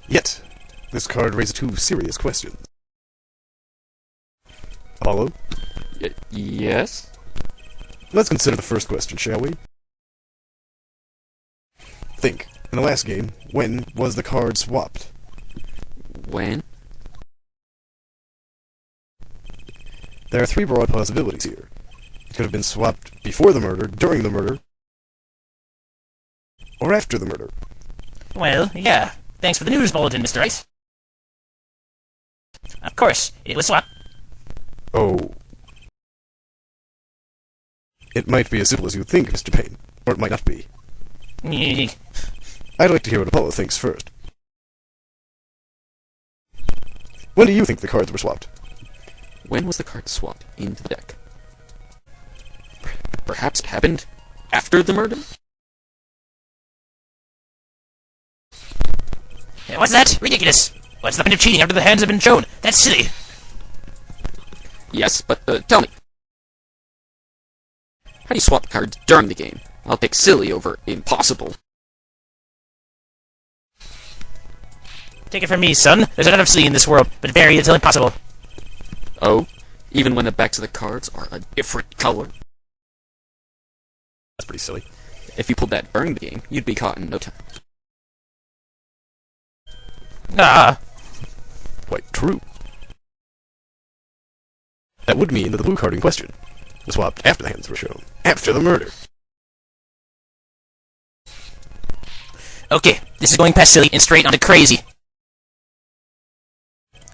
Yet, this card raises two serious questions. Apollo? Yes? Let's consider the first question, shall we? Think. In the last game, when was the card swapped? When? There are three broad possibilities here. It could have been swapped before the murder, during the murder, or after the murder. Well, yeah. Thanks for the news bulletin, Mr. Wright. Of course, it was swapped. Oh. It might be as simple as you think, Mr. Payne, or it might not be. I'd like to hear what Apollo thinks first. When do you think the cards were swapped? When was the card swapped into the deck? Perhaps it happened after the murder? What's that? Ridiculous! What's the point of cheating after the hands have been shown? That's silly! Yes, but tell me. How do you swap cards during the game? I'll pick silly over impossible. Take it from me, son. There's a lot of silly in this world, but very little impossible. Oh? Even when the backs of the cards are a different color? That's pretty silly. If you pulled that during the game, you'd be caught in no time. Ah! Quite true. That would mean that the blue card in question was swapped after the hands were shown, after the murder. Okay, this is going past silly and straight onto crazy.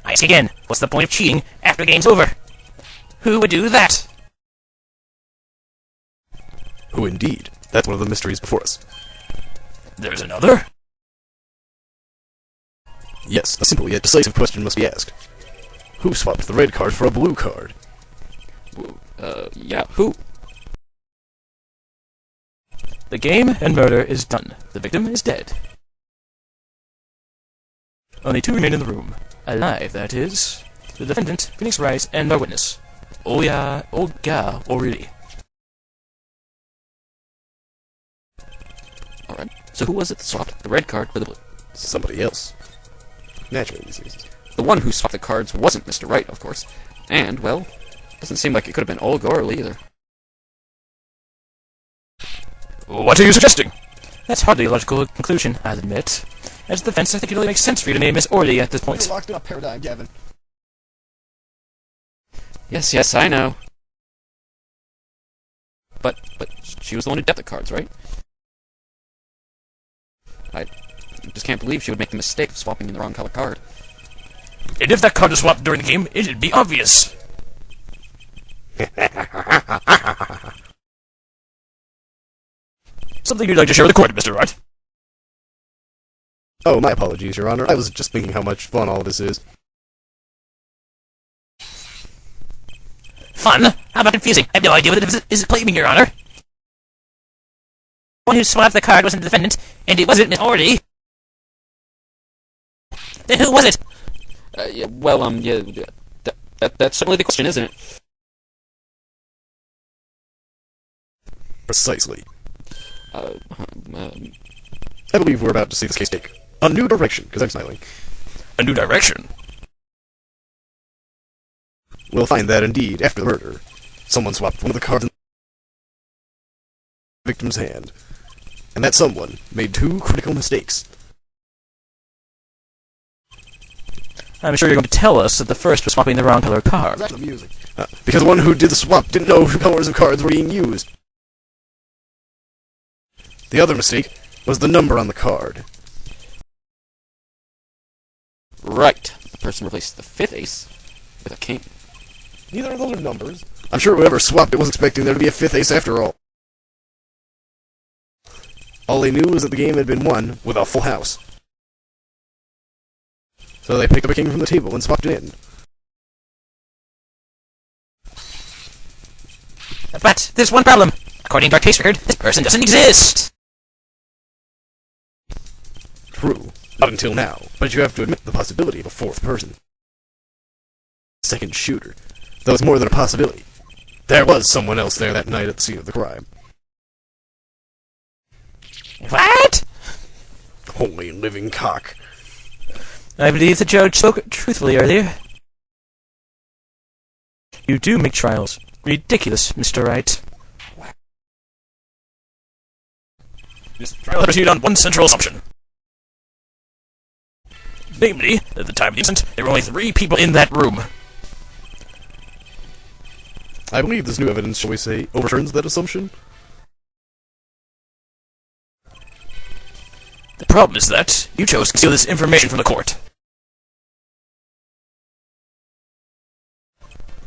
I ask again, what's the point of cheating after the game's over? Who would do that? Who indeed? That's one of the mysteries before us. There's another? Yes, a simple yet decisive question must be asked. Who swapped the red card for a blue card? Yeah, who? The game and murder is done. The victim is dead. Only two remain in the room. Alive, that is. The defendant, Phoenix Wright, and our witness. Olga O'Reilly. Alright, so who was it that swapped the red card for the blue? Somebody else. Naturally, these cases. The one who swapped the cards wasn't Mr. Wright, of course. And, well, doesn't seem like it could have been Olga O'Reilly either. What are you suggesting? That's hardly a logical conclusion, I'll admit. As the defense, I think it really makes sense for you to name Miss O'Reilly at this point. You're locked in a paradigm, Gavin. Yes, I know. But she was the one who dealt the cards, right? I just can't believe she would make the mistake of swapping in the wrong color card. And if that card was swapped during the game, it'd be obvious. Something you'd like to share with the court, Mr. Wright? Oh, my apologies, Your Honor. I was just thinking how much fun all this is. Fun? How about confusing? I have no idea what it is claiming, Your Honor. The one who swapped the card wasn't the defendant, and it wasn't Miss O'Reilly. Then who was it? Yeah, that's certainly the question, isn't it? Precisely. I believe we're about to see this case take a new direction, because I'm smiling. A new direction? We'll find that, indeed, after the murder, someone swapped one of the cards in the victim's hand, and that someone made two critical mistakes. I'm sure you're going to tell us that the first was swapping the wrong color card. That's amusing. Because the one who did the swap didn't know who colors of cards were being used. The other mistake was the number on the card. Right. The person replaced the fifth ace with a king. Neither of those are numbers. I'm sure whoever swapped it was expecting there to be a fifth ace after all. All they knew was that the game had been won with a full house. So they picked up a king from the table and swapped it in. But there's one problem. According to our case record, this person doesn't exist. True. Not until now. But you have to admit the possibility of a fourth person. Second shooter. Though it's more than a possibility. There was someone else there that night at the scene of the crime. What? Holy living cock. I believe the judge spoke truthfully earlier. You do make trials ridiculous, Mr. Wright. This trial has proceeded on one central assumption. Namely, at the time of the incident, there were only 3 people in that room. I believe this new evidence, shall we say, overturns that assumption. The problem is that you chose to conceal this information from the court.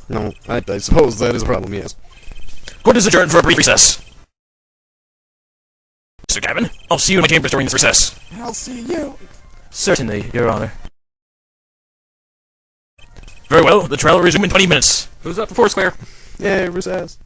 No, I suppose that is a problem, yes. Court is adjourned for a brief recess. Mr. Gavin, I'll see you in my chambers during this recess. I'll see you. Certainly, Your Honor. Very well, the trial will resume in 20 minutes. Who's up for Foursquare? Yeah, recess.